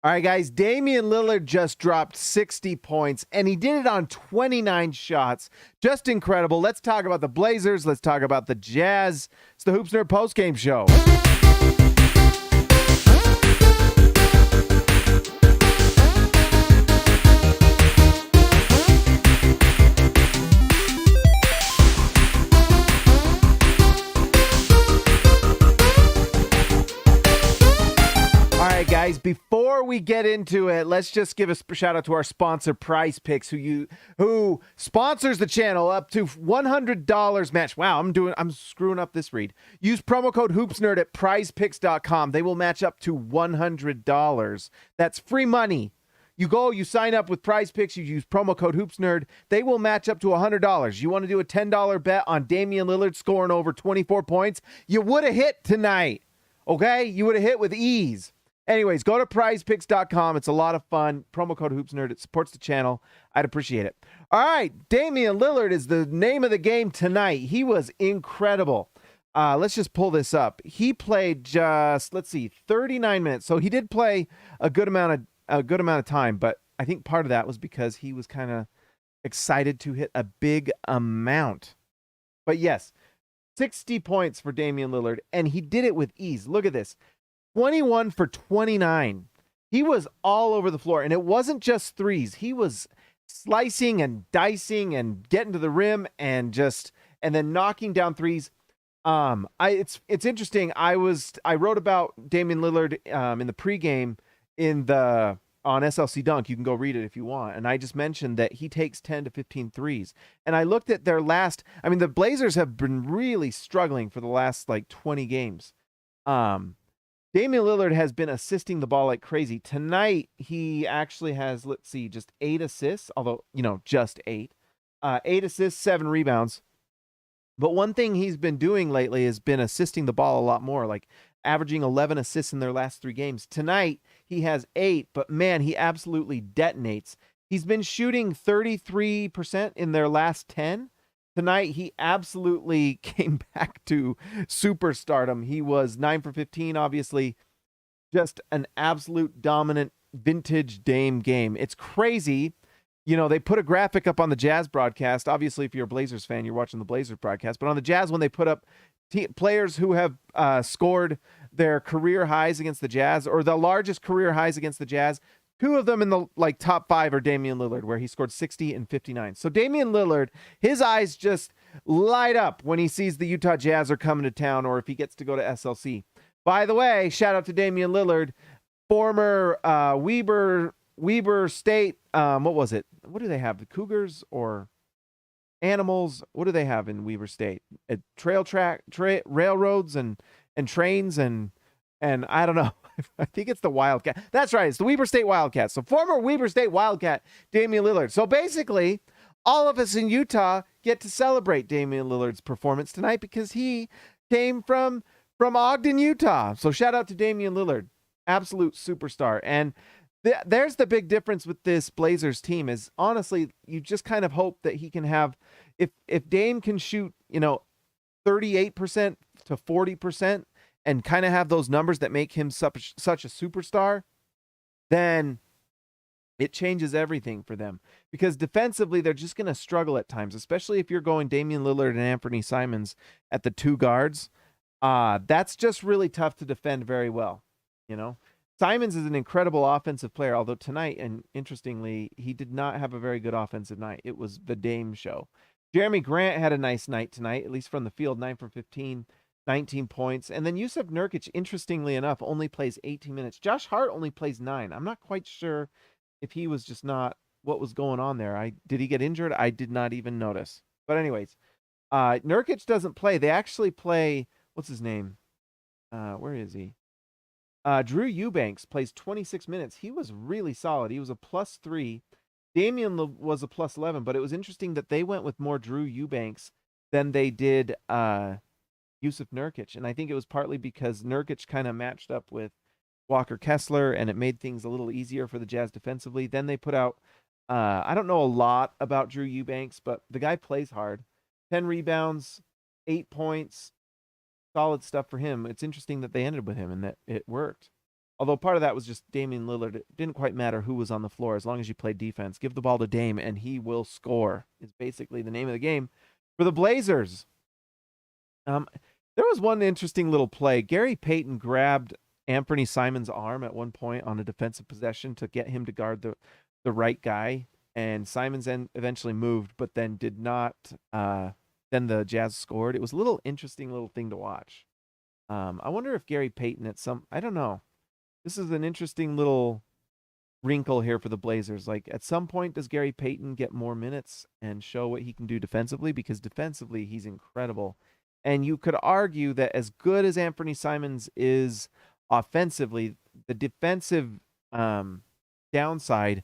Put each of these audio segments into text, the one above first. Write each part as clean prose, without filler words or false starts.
All right, guys, Damian Lillard just dropped 60 points, and he did it on 29 shots. Just incredible. Let's talk about the Blazers. Let's talk about the Jazz. It's the Hoops Nerd postgame show. All right, guys, before we get into it, let's just give a shout out to our sponsor, Prize Picks, who sponsors the channel up to $100 match. Wow, I'm screwing up this read. Use promo code HoopsNerd at prizepicks.com. They will match up to $100. That's free money. You sign up with Prize Picks, you use promo code HoopsNerd, they will match up to $100. You want to do a $10 bet on Damian Lillard scoring over 24 points? You would have hit tonight, okay? You would have hit with ease. Anyways, go to prizepicks.com. It's a lot of fun. Promo code HoopsNerd. It supports the channel. I'd appreciate it. All right, Damian Lillard is the name of the game tonight. He was incredible. Let's just pull this up. He played 39 minutes. So he did play a good amount of time, but I think part of that was because he was kind of excited to hit a big amount. But yes, 60 points for Damian Lillard, and he did it with ease. Look at this. 21 for 29. He was all over the floor, and it wasn't just threes. He was slicing and dicing and getting to the rim and then knocking down threes. It's interesting. I wrote about Damian Lillard in the pregame on SLC Dunk. You can go read it if you want. And I just mentioned that he takes 10 to 15 threes. And I looked at their the Blazers have been really struggling for the last 20 games. Damian Lillard has been assisting the ball like crazy. Tonight, he actually has, just 8 assists, although, just 8. 8 assists, 7 rebounds. But one thing he's been doing lately has been assisting the ball a lot more, like averaging 11 assists in their last 3 games. Tonight, he has 8, but man, he absolutely detonates. He's been shooting 33% in their last 10. Tonight, he absolutely came back to superstardom. He was 9 for 15, obviously. Just an absolute dominant vintage Dame game. It's crazy. They put a graphic up on the Jazz broadcast. Obviously, if you're a Blazers fan, you're watching the Blazers broadcast. But on the Jazz, when they put up players who have scored their career highs against the Jazz, or the largest career highs against the Jazz, 2 of them in the top 5 are Damian Lillard, where he scored 60 and 59. So Damian Lillard, his eyes just light up when he sees the Utah Jazz are coming to town, or if he gets to go to SLC. By the way, shout out to Damian Lillard, former Weber State. What was it? What do they have? The Cougars or Animals? What do they have in Weber State? Railroads and trains and I don't know. I think it's the Wildcat. That's right. It's the Weber State Wildcats. So former Weber State Wildcat, Damian Lillard. So basically, all of us in Utah get to celebrate Damian Lillard's performance tonight because he came from Ogden, Utah. So shout out to Damian Lillard. Absolute superstar. And there's the big difference with this Blazers team is, honestly, you just kind of hope that he can have, if Dame can shoot, 38% to 40%, and kind of have those numbers that make him such a superstar, then it changes everything for them. Because defensively, they're just going to struggle at times, especially if you're going Damian Lillard and Anthony Simons at the 2 guards. That's just really tough to defend very well. Simons is an incredible offensive player, although tonight, and interestingly, he did not have a very good offensive night. It was the Dame show. Jeremy Grant had a nice night tonight, at least from the field, 9 for 15. 19 points. And then Jusuf Nurkic, interestingly enough, only plays 18 minutes. Josh Hart only plays 9. I'm not quite sure if he was just not what was going on there. Did he get injured? I did not even notice. But anyways, Nurkic doesn't play. They actually play, what's his name? Where is he? Drew Eubanks plays 26 minutes. He was really solid. He was a +3. Damian was a +11, but it was interesting that they went with more Drew Eubanks than they did Jusuf Nurkic, and I think it was partly because Nurkic kind of matched up with Walker Kessler, and it made things a little easier for the Jazz defensively. Then they put out, I don't know a lot about Drew Eubanks, but the guy plays hard. 10 rebounds, 8 points, solid stuff for him. It's interesting that they ended with him and that it worked. Although part of that was just Damian Lillard. It didn't quite matter who was on the floor as long as you played defense. Give the ball to Dame and he will score. Is basically the name of the game for the Blazers. There was one interesting little play. Gary Payton grabbed Anthony Simons' arm at one point on a defensive possession to get him to guard the right guy, and Simons eventually moved, but then did not. Then the Jazz scored. It was a little interesting little thing to watch. I wonder if Gary Payton I don't know. This is an interesting little wrinkle here for the Blazers. Like at some point, does Gary Payton get more minutes and show what he can do defensively? Because defensively, he's incredible. And you could argue that as good as Anthony Simons is offensively, the defensive downside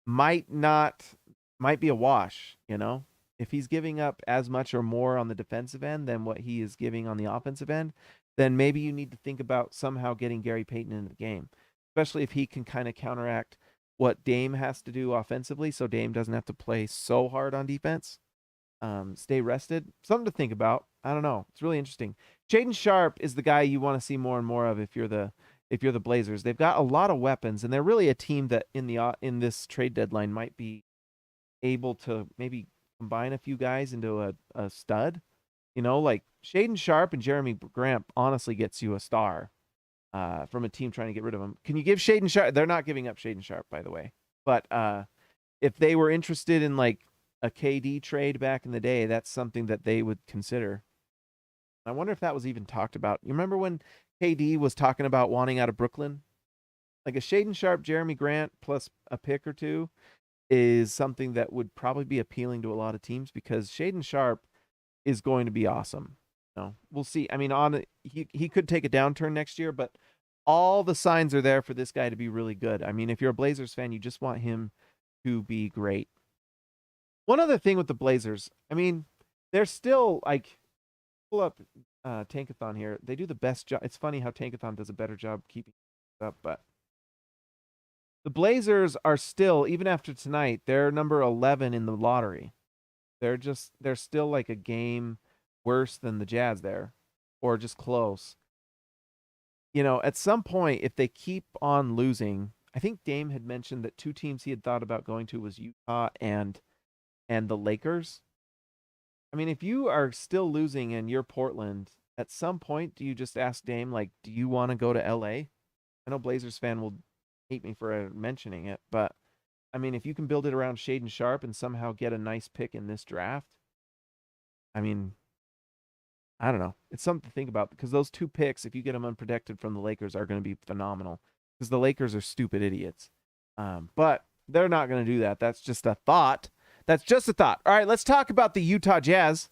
might be a wash, you know? If he's giving up as much or more on the defensive end than what he is giving on the offensive end, then maybe you need to think about somehow getting Gary Payton in the game, especially if he can kind of counteract what Dame has to do offensively, so Dame doesn't have to play so hard on defense. Stay rested. Something to think about. I don't know. It's really interesting. Shaedon Sharpe is the guy you want to see more and more of if you're the Blazers. They've got a lot of weapons, and they're really a team that in this trade deadline might be able to maybe combine a few guys into a stud. You know, like Shaedon Sharpe and Jeremy Grant honestly gets you a star from a team trying to get rid of him. Can you give Shaedon Sharpe? They're not giving up Shaedon Sharpe, by the way. But if they were interested in like a KD trade back in the day, that's something that they would consider. I wonder if that was even talked about. You remember when KD was talking about wanting out of Brooklyn? Like a Shaedon Sharpe, Jeremy Grant plus a pick or two is something that would probably be appealing to a lot of teams because Shaedon Sharpe is going to be awesome. No, we'll see. I mean, he could take a downturn next year, but all the signs are there for this guy to be really good. I mean, if you're a Blazers fan, you just want him to be great. One other thing with the Blazers, I mean, they're still like, pull up Tankathon here. They do the best job. It's funny how Tankathon does a better job keeping up, but the Blazers are still, even after tonight, they're number 11 in the lottery. They're still like a game worse than the Jazz there, or just close. You know, at some point, if they keep on losing, I think Dame had mentioned that two teams he had thought about going to was Utah and the Lakers. I mean, if you are still losing and you're Portland, at some point, do you just ask Dame, like, do you want to go to LA? I know Blazers fan will hate me for mentioning it, but I mean, if you can build it around Shaedon Sharpe and somehow get a nice pick in this draft, I mean, I don't know. It's something to think about because those two picks, if you get them unprotected from the Lakers, are going to be phenomenal because the Lakers are stupid idiots. But they're not going to do that. That's just a thought. That's just a thought. All right, let's talk about the Utah Jazz.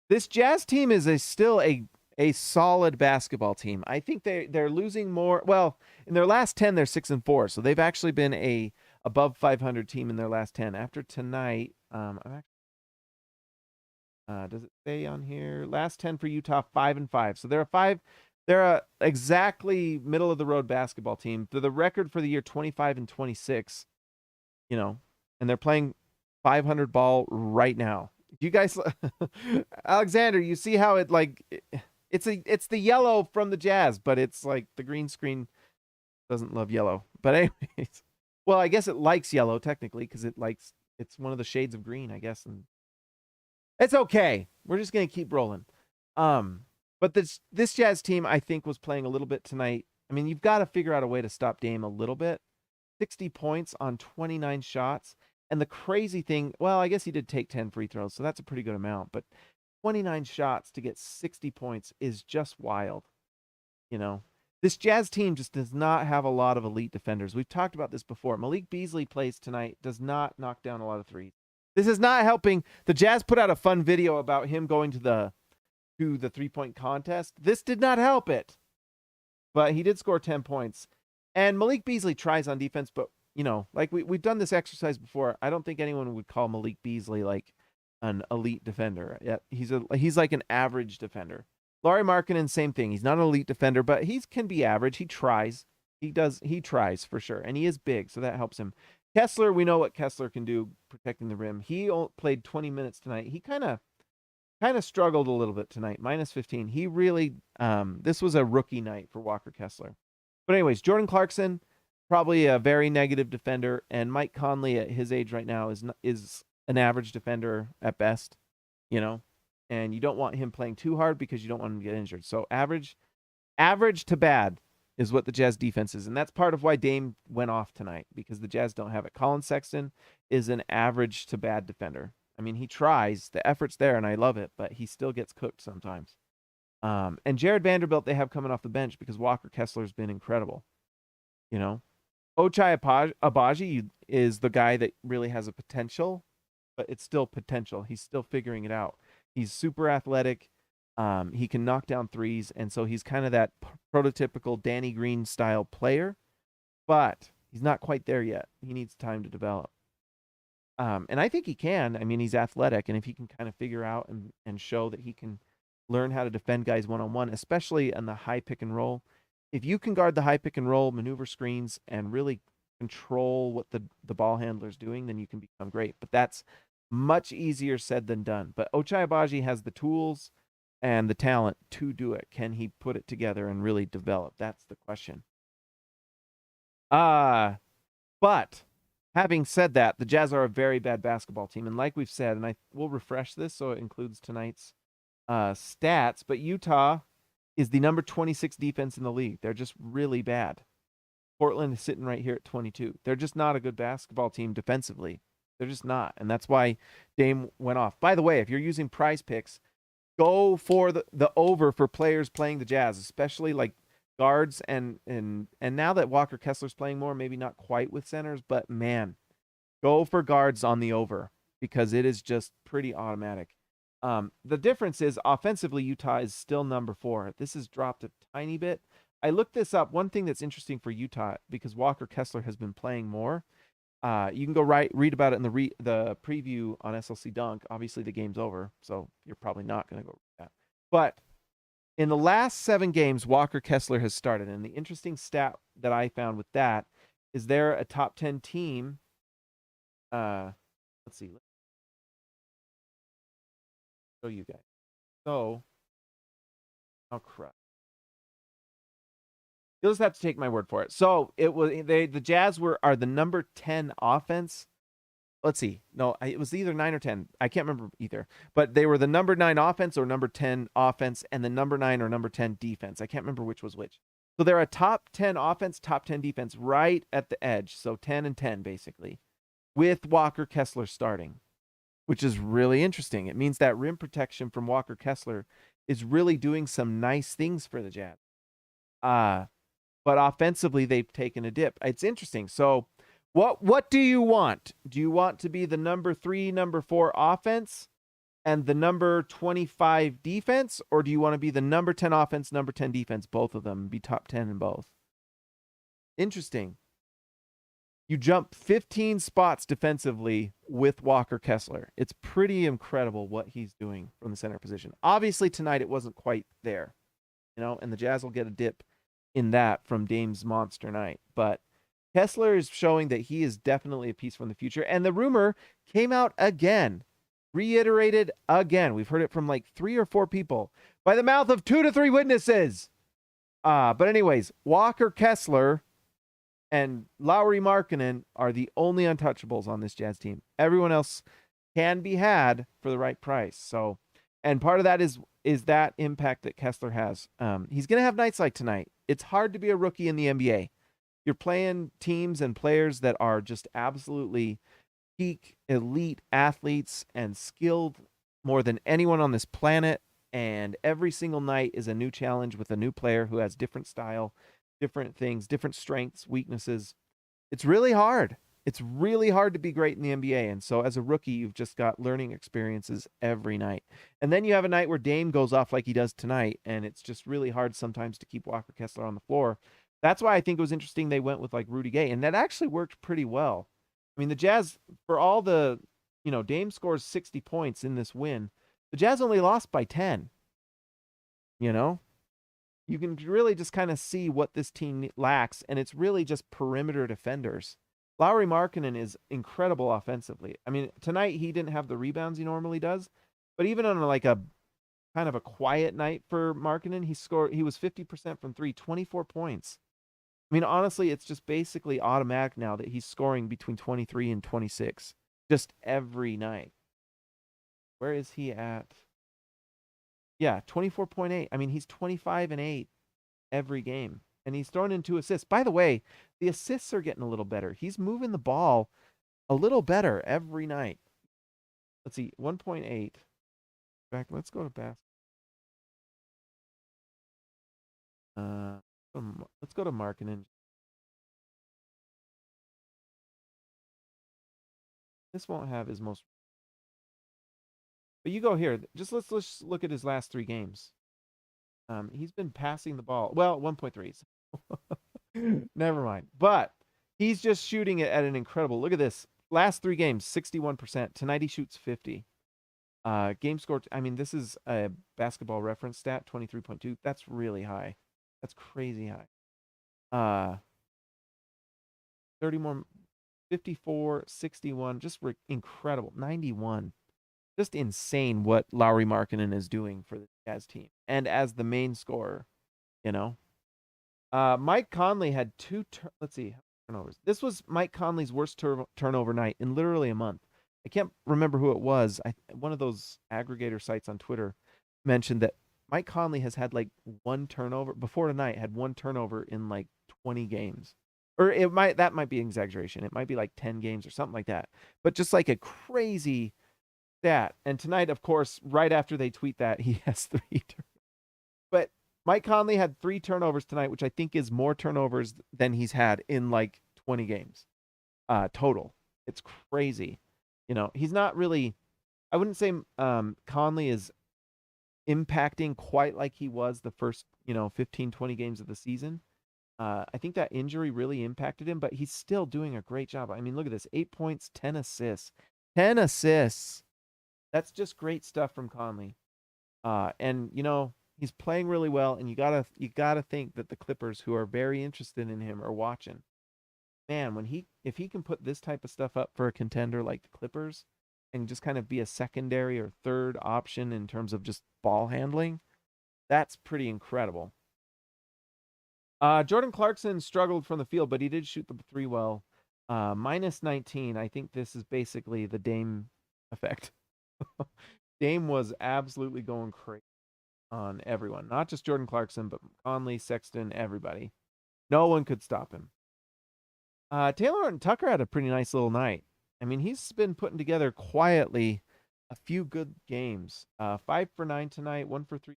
This Jazz team is still a solid basketball team. I think they're losing more. Well, in their last 10, they're 6-4. So they've actually been a above 500 team in their last 10. After tonight, does it say on here? Last 10 for Utah, 5-5. So they're a exactly middle of the road basketball team. They're the record for the year 25-26. You know, and they're playing 500 ball right now. You guys, Alexander, you see how it like it's the yellow from the Jazz, but it's like the green screen doesn't love yellow. But anyways, well, I guess it likes yellow technically because it's one of the shades of green, I guess, and it's okay. We're just gonna keep rolling. But this Jazz team, I think, was playing a little bit tonight. I mean, you've got to figure out a way to stop Dame a little bit. 60 points on 29 shots. And the crazy thing, well, I guess he did take 10 free throws, so that's a pretty good amount. But 29 shots to get 60 points is just wild. You know, this Jazz team just does not have a lot of elite defenders. We've talked about this before. Malik Beasley plays tonight, does not knock down a lot of threes. This is not helping. The Jazz put out a fun video about him going to the 3-point contest. This did not help it. But he did score 10 points. And Malik Beasley tries on defense, but, you know, like we've done this exercise before. I don't think anyone would call Malik Beasley like an elite defender. Yeah, he's like an average defender. Lauri Markkanen, same thing. He's not an elite defender, but he can be average. He tries. He tries for sure. And he is big, so that helps him. Kessler, we know what Kessler can do protecting the rim. He played 20 minutes tonight. He kind of kind of struggled a little bit tonight. -15. He really, this was a rookie night for Walker Kessler. But anyways, Jordan Clarkson, probably a very negative defender, and Mike Conley at his age right now is an average defender at best, you know, and you don't want him playing too hard because you don't want him to get injured. So average to bad is what the Jazz defense is, and that's part of why Dame went off tonight, because the Jazz don't have it. Colin Sexton is an average to bad defender. I mean, he tries, the effort's there, and I love it, but he still gets cooked sometimes. And Jared Vanderbilt they have coming off the bench because Walker Kessler's been incredible. You know, Ochai Agbaji is the guy that really has a potential, but it's still potential. He's still figuring it out. He's super athletic. He can knock down threes, and so he's kind of that prototypical Danny Green style player, but he's not quite there yet. He needs time to develop. And I think he can. I mean, he's athletic, and if he can kind of figure out and show that he can learn how to defend guys one-on-one, especially in the high pick and roll. If you can guard the high pick and roll, maneuver screens, and really control what the ball handler's doing, then you can become great. But that's much easier said than done. But Ochai Agbaji has the tools and the talent to do it. Can he put it together and really develop? That's the question. But having said that, the Jazz are a very bad basketball team. And like we've said, and I will refresh this so it includes tonight's stats, but Utah is the number 26 defense in the league. They're just really bad. Portland is sitting right here at 22. They're just not a good basketball team defensively. They're just not. And that's why Dame went off. By the way, if you're using prize picks, go for the over for players playing the Jazz, especially like guards and now that Walker Kessler's playing more, maybe not quite with centers, but man, go for guards on the over because it is just pretty automatic. The difference is offensively, Utah is still number 4. This has dropped a tiny bit. I looked this up. One thing that's interesting for Utah, because Walker Kessler has been playing more, you can go read about it in the preview on SLC Dunk. Obviously, the game's over, so you're probably not going to go read that. But in the last 7 games, Walker Kessler has started. And the interesting stat that I found with that is they're a top 10 team. Let's see. Let's show you guys. So, oh crap. You'll just have to take my word for it. So the Jazz are the number 10 offense. Let's see. No, it was either 9 or 10. I can't remember either. But they were the number 9 offense or number 10 offense and the number 9 or number 10 defense. I can't remember which was which. So they're a top 10 offense, top 10 defense right at the edge. So 10 and 10 basically with Walker Kessler starting, which is really interesting. It means that rim protection from Walker Kessler is really doing some nice things for the Jazz. But offensively, they've taken a dip. It's interesting. So what do you want? Do you want to be the number 3, number 4 offense and the number 25 defense? Or do you want to be the number 10 offense, number 10 defense, both of them, be top 10 in both? Interesting. You jump 15 spots defensively with Walker Kessler. It's pretty incredible what he's doing from the center position. Obviously, tonight it wasn't quite there, and the Jazz will get a dip in that from Dame's monster night. But Kessler is showing that he is definitely a piece from the future. And the rumor came out again, reiterated again. We've heard it from like 3 or 4 people by the mouth of 2 to 3 witnesses. But anyways, Walker Kessler and Lauri Markkanen are the only untouchables on this Jazz team. Everyone else can be had for the right price. So, and part of that is that impact that Kessler has. He's going to have nights like tonight. It's hard to be a rookie in the NBA. You're playing teams and players that are just absolutely peak elite athletes and skilled more than anyone on this planet. And every single night is a new challenge with a new player who has different style, different things, different strengths, weaknesses. It's really hard. It's really hard to be great in the NBA. And so as a rookie, you've just got learning experiences every night. And then you have a night where Dame goes off like he does tonight. And it's just really hard sometimes to keep Walker Kessler on the floor. That's why I think it was interesting they went with like Rudy Gay. And that actually worked pretty well. I mean, the Jazz, for all the, Dame scores 60 points in this win. The Jazz only lost by 10. You can really just kind of see what this team lacks. And it's really just perimeter defenders. Lauri Markkanen is incredible offensively. I mean, tonight he didn't have the rebounds he normally does, But even on like a kind of a quiet night for Markkanen, he was 50% from three, 24 points. I mean, honestly, it's just basically automatic now that he's scoring between 23 and 26 just every night. Where is he at? Yeah, 24.8. I mean, he's 25 and 8 every game. And he's thrown in 2 assists. By the way, the assists are getting a little better. He's moving the ball a little better every night. Let's see, 1.8. Back, let's go to basketball. Let's go to Markkanen. This won't have his most. But you go here. Let's look at his last 3 games. He's been passing the ball. Well, 1.3. Never mind. But he's just shooting it at an incredible. Look at this. Last 3 games, 61%. Tonight he shoots 50. Game score. I mean, this is a basketball reference stat, 23.2. That's really high. That's crazy high. 30 more, 54, 61. Just incredible. 91. Just insane what Lauri Markkanen is doing for the Jazz team. And as the main scorer, you know. Mike Conley had 2 turnovers. This was Mike Conley's worst turnover night in literally a month. I can't remember who it was. One of those aggregator sites on Twitter mentioned that Mike Conley has had like 1 turnover before tonight, had 1 turnover in like 20 games. Or that might be an exaggeration. It might be like 10 games or something like that. But just like a crazy stat. And tonight, of course, right after they tweet that, he has 3 turnovers. But Mike Conley had 3 turnovers tonight, which I think is more turnovers than he's had in like 20 games total. It's crazy. You know, he's not really, I wouldn't say Conley is impacting quite like he was the first, 15, 20 games of the season. I think that injury really impacted him, but he's still doing a great job. I mean, look at this, 8 points, 10 assists. 10 assists. That's just great stuff from Conley. And, he's playing really well, and you gotta think that the Clippers, who are very interested in him, are watching. Man, if he can put this type of stuff up for a contender like the Clippers and just kind of be a secondary or third option in terms of just ball handling, that's pretty incredible. Jordan Clarkson struggled from the field, but he did shoot the 3 well. Minus 19. I think this is basically the Dame effect. Dame was absolutely going crazy on everyone, not just Jordan Clarkson, but Conley, Sexton, everybody. No one could stop him. Taylor Horton Tucker had a pretty nice little night. I mean, he's been putting together quietly a few good games. 5 for 9 tonight, 1 for 3.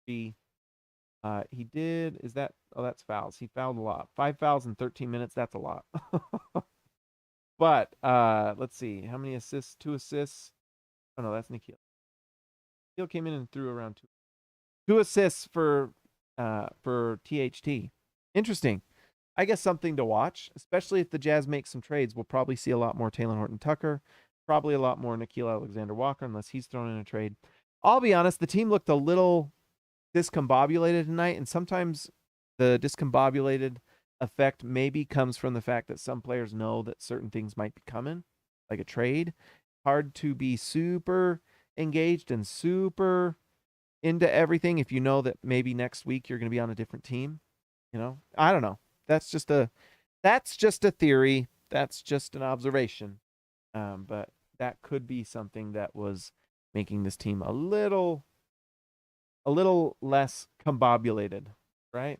He did, that's fouls. He fouled a lot. 5 fouls in 13 minutes, that's a lot. But let's see, how many assists? 2 assists. Oh no, that's Nikhil. Nikhil came in and threw around 2 assists for THT. Interesting. I guess something to watch, especially if the Jazz make some trades. We'll probably see a lot more Taylor Horton Tucker, probably a lot more Nickeil Alexander-Walker, unless he's thrown in a trade. I'll be honest, the team looked a little discombobulated tonight, and sometimes the discombobulated effect maybe comes from the fact that some players know that certain things might be coming, like a trade. Hard to be super engaged and super into everything if you know that maybe next week you're going to be on a different team. I don't know. That's just a theory. That's just an observation. But that could be something that was making this team a little less combobulated, right?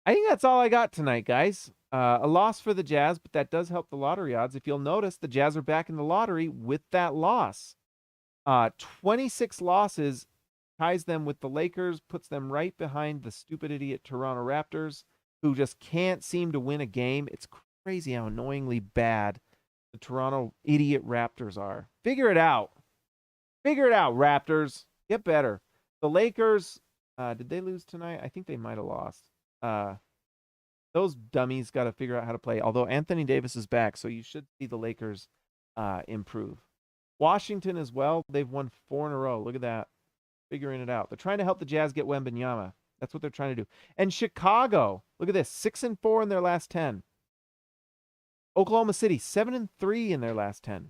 I think that's all I got tonight, guys. A loss for the Jazz, but that does help the lottery odds. If you'll notice, the Jazz are back in the lottery with that loss. 26 losses ties them with the Lakers, puts them right behind the stupid idiot Toronto Raptors, who just can't seem to win a game. It's crazy how annoyingly bad the Toronto idiot Raptors are. Figure it out. Figure it out, Raptors. Get better. The Lakers, did they lose tonight? I think they might have lost. Those dummies got to figure out how to play, although Anthony Davis is back, so you should see the Lakers improve. Washington as well. They've won 4 in a row. Look at that. Figuring it out. They're trying to help the Jazz get Wembanyama. That's what they're trying to do. And Chicago, look at this, 6-4 in their last 10. Oklahoma City, 7-3 in their last 10.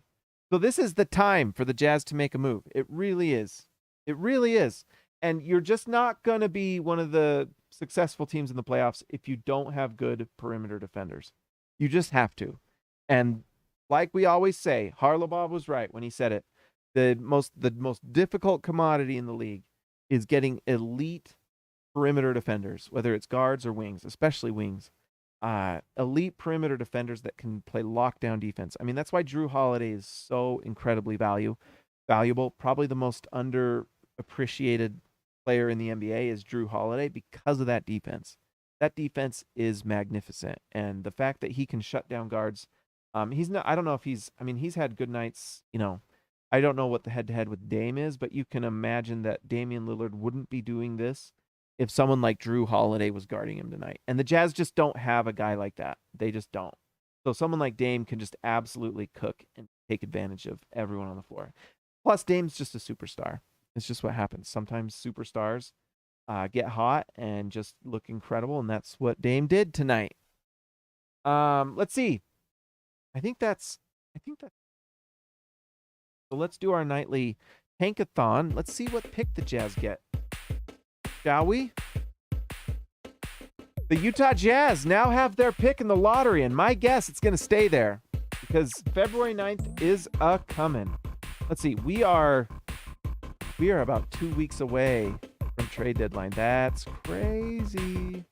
So this is the time for the Jazz to make a move. It really is. It really is. And you're just not going to be one of the successful teams in the playoffs if you don't have good perimeter defenders. You just have to. And like we always say, Harlabaugh was right when he said it. The most difficult commodity in the league is getting elite perimeter defenders, whether it's guards or wings, especially wings. Elite perimeter defenders that can play lockdown defense. I mean, that's why Drew Holiday is so incredibly valuable. Probably the most underappreciated player in the NBA is Drew Holiday because of that defense. That defense is magnificent. And the fact that he can shut down guards, he's not, I don't know if he's had good nights, I don't know what the head-to-head with Dame is, but you can imagine that Damian Lillard wouldn't be doing this if someone like Drew Holiday was guarding him tonight. And the Jazz just don't have a guy like that. They just don't. So someone like Dame can just absolutely cook and take advantage of everyone on the floor. Plus, Dame's just a superstar. It's just what happens. Sometimes superstars get hot and just look incredible, and that's what Dame did tonight. Let's see. I think that's. So let's do our nightly tankathon. Let's see what pick the Jazz get. Shall we? The Utah Jazz now have their pick in the lottery, and my guess it's going to stay there because February 9th is a-coming. Let's see. We are about 2 weeks away from trade deadline. That's crazy.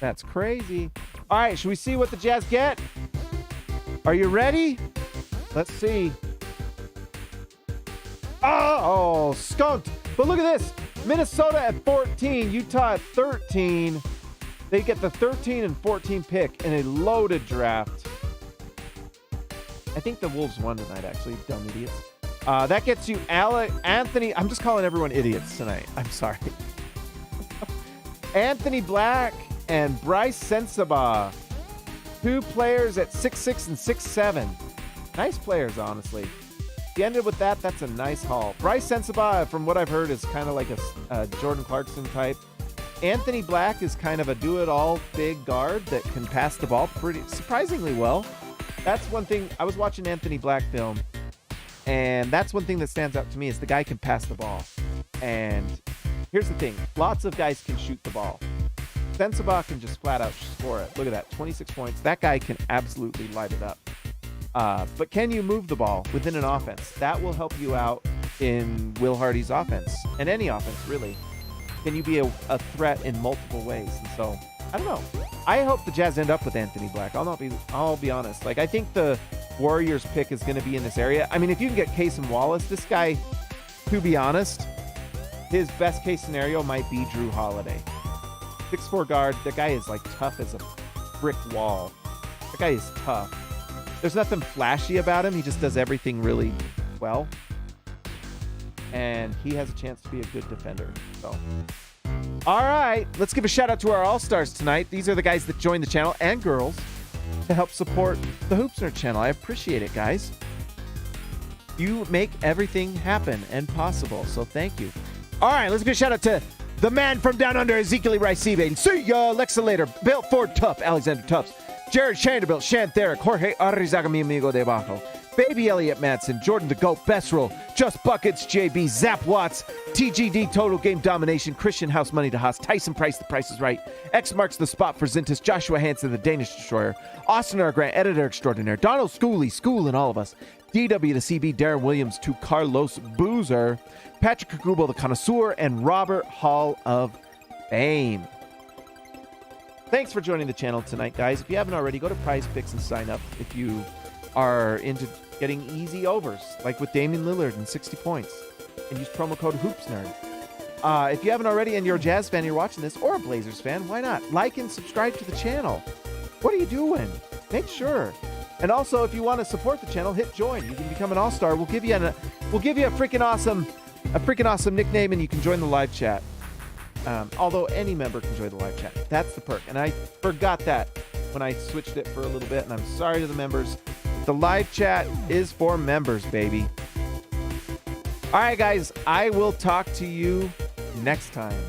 That's crazy. All right, should we see what the Jazz get? Are you ready? Let's see. Oh, skunked. But look at this. Minnesota at 14, Utah at 13. They get the 13 and 14 pick in a loaded draft. I think the Wolves won tonight, actually. Dumb idiots. That gets you Anthony. I'm just calling everyone idiots tonight. I'm sorry. Anthony Black and Bryce Sensabaugh. 2 players at 6'6" and 6'7". Nice players, honestly. If you ended with that, that's a nice haul. Bryce Sensabaugh, from what I've heard, is kind of like a Jordan Clarkson type. Anthony Black is kind of a do-it-all big guard that can pass the ball pretty surprisingly well. That's one thing. I was watching Anthony Black film, and that's one thing that stands out to me is the guy can pass the ball. And here's the thing. Lots of guys can shoot the ball. Sensabaugh can just flat out score it. Look at that, 26 points. That guy can absolutely light it up. But can you move the ball within an offense? That will help you out in Will Hardy's offense, and any offense, really. Can you be a threat in multiple ways? And so, I don't know. I hope the Jazz end up with Anthony Black. I'll be honest. Like, I think the Warriors pick is going to be in this area. I mean, if you can get Casey Wallace, this guy, to be honest, his best case scenario might be Drew Holiday. 6'4" guard. That guy is like tough as a brick wall. That guy is tough. There's nothing flashy about him. He just does everything really well. And he has a chance to be a good defender. So, all right. Let's give a shout out to our All-Stars tonight. These are the guys that joined the channel and girls to help support the Hoops Nerd channel. I appreciate it, guys. You make everything happen and possible. So thank you. All right. Let's give a shout out to the man from down under, Ezekiel Rice-Ebane. See ya, Lexa Later, Bill Ford Tuff, Alexander Tuffs, Jared Chanderbilt, Shan Therick, Jorge Arrizaga, mi amigo de abajo, Baby Elliott Madsen, Jordan the Goat, Bessrel, Just Buckets, JB, Zap Watts, TGD, Total Game Domination, Christian House Money to Haas, Tyson Price, The Price is Right, X marks the spot for Zintas, Joshua Hansen, The Danish Destroyer, Austin R. Grant, Editor Extraordinaire, Donald Schooley, School and all of us, DW to CB, Darren Williams to Carlos Boozer, Patrick Kagubo, the Connoisseur, and Robert Hall of Fame. Thanks for joining the channel tonight, guys. If you haven't already, go to Prize Picks and sign up if you are into getting easy overs, like with Damian Lillard and 60 points. And use promo code HoopsNerd. If you haven't already and you're a Jazz fan, you're watching this, or a Blazers fan, why not? Like and subscribe to the channel. What are you doing? Make sure. And also, if you want to support the channel, hit join. You can become an all-star. We'll give you a freaking awesome nickname, and you can join the live chat. Although any member can join the live chat. That's the perk. And I forgot that when I switched it for a little bit, and I'm sorry to the members. The live chat is for members, baby. All right, guys. I will talk to you next time.